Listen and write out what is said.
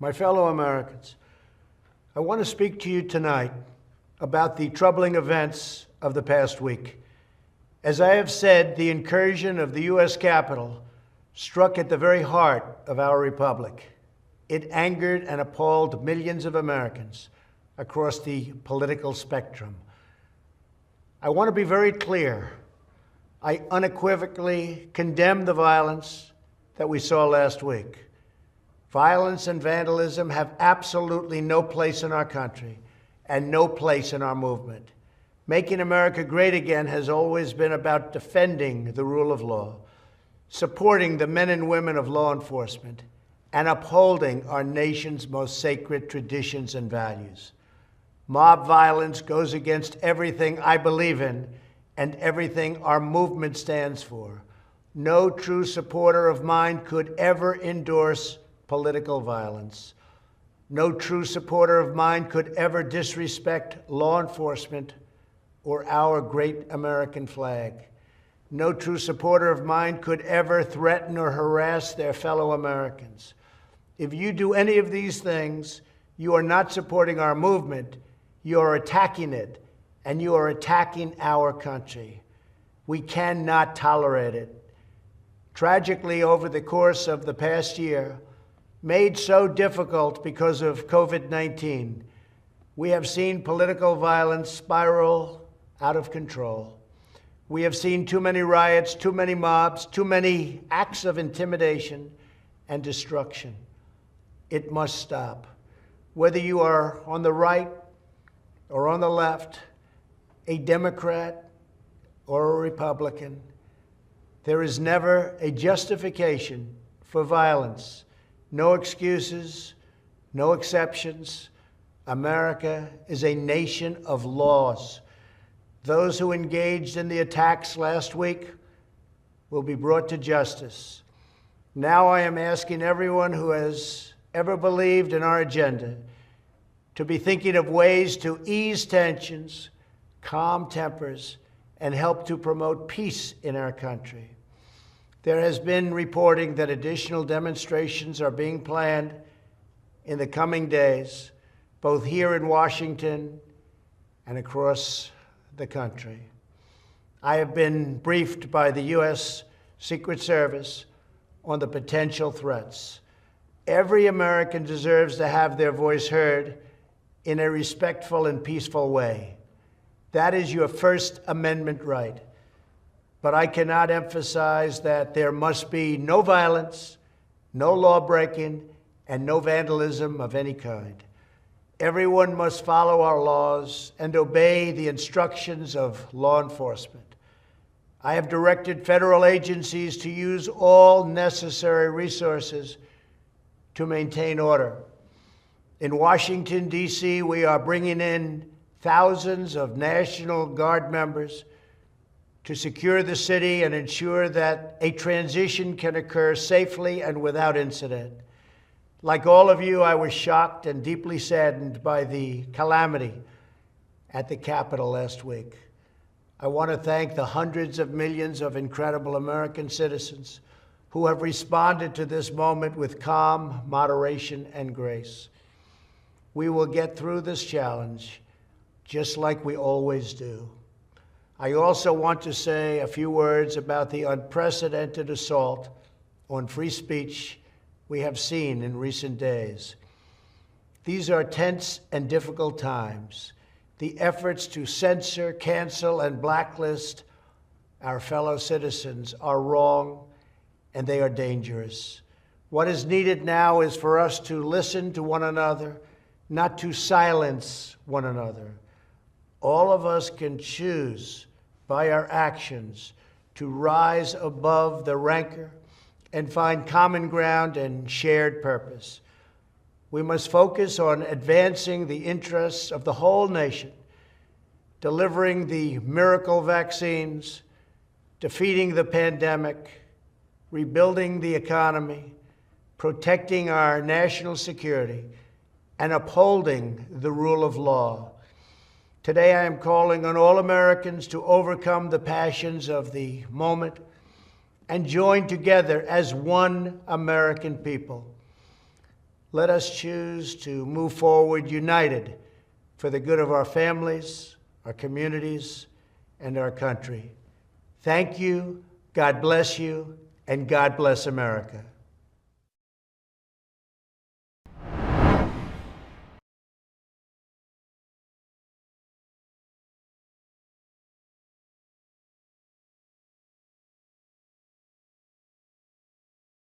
My fellow Americans, I want to speak to you tonight about the troubling events of the past week. As I have said, the incursion of the U.S. Capitol struck at the very heart of our republic. It angered and appalled millions of Americans across the political spectrum. I want to be very clear. I unequivocally condemn the violence that we saw last week. Violence and vandalism have absolutely no place in our country and no place in our movement. Making America great again has always been about defending the rule of law, supporting the men and women of law enforcement, and upholding our nation's most sacred traditions and values. Mob violence goes against everything I believe in and everything our movement stands for. No true supporter of mine could ever endorse political violence. No true supporter of mine could ever disrespect law enforcement or our great American flag. No true supporter of mine could ever threaten or harass their fellow Americans. If you do any of these things, you are not supporting our movement, you are attacking it, and you are attacking our country. We cannot tolerate it. Tragically, over the course of the past year, made so difficult because of COVID-19, we have seen political violence spiral out of control. We have seen too many riots, too many mobs, too many acts of intimidation and destruction. It must stop. Whether you are on the right or on the left, a Democrat or a Republican, there is never a justification for violence. No excuses, no exceptions. America is a nation of laws. Those who engaged in the attacks last week will be brought to justice. Now I am asking everyone who has ever believed in our agenda to be thinking of ways to ease tensions, calm tempers, and help to promote peace in our country. There has been reporting that additional demonstrations are being planned in the coming days, both here in Washington and across the country. I have been briefed by the U.S. Secret Service on the potential threats. Every American deserves to have their voice heard in a respectful and peaceful way. That is your First Amendment right. But I cannot emphasize that there must be no violence, no law-breaking, and no vandalism of any kind. Everyone must follow our laws and obey the instructions of law enforcement. I have directed federal agencies to use all necessary resources to maintain order. In Washington, D.C., we are bringing in thousands of National Guard members to secure the city and ensure that a transition can occur safely and without incident. Like all of you, I was shocked and deeply saddened by the calamity at the Capitol last week. I want to thank the hundreds of millions of incredible American citizens who have responded to this moment with calm, moderation, and grace. We will get through this challenge just like we always do. I also want to say a few words about the unprecedented assault on free speech we have seen in recent days. These are tense and difficult times. The efforts to censor, cancel, and blacklist our fellow citizens are wrong, and they are dangerous. What is needed now is for us to listen to one another, not to silence one another. All of us can choose by our actions to rise above the rancor and find common ground and shared purpose. We must focus on advancing the interests of the whole nation, delivering the miracle vaccines, defeating the pandemic, rebuilding the economy, protecting our national security, and upholding the rule of law. Today, I am calling on all Americans to overcome the passions of the moment and join together as one American people. Let us choose to move forward united for the good of our families, our communities, and our country. Thank you, God bless you, and God bless America.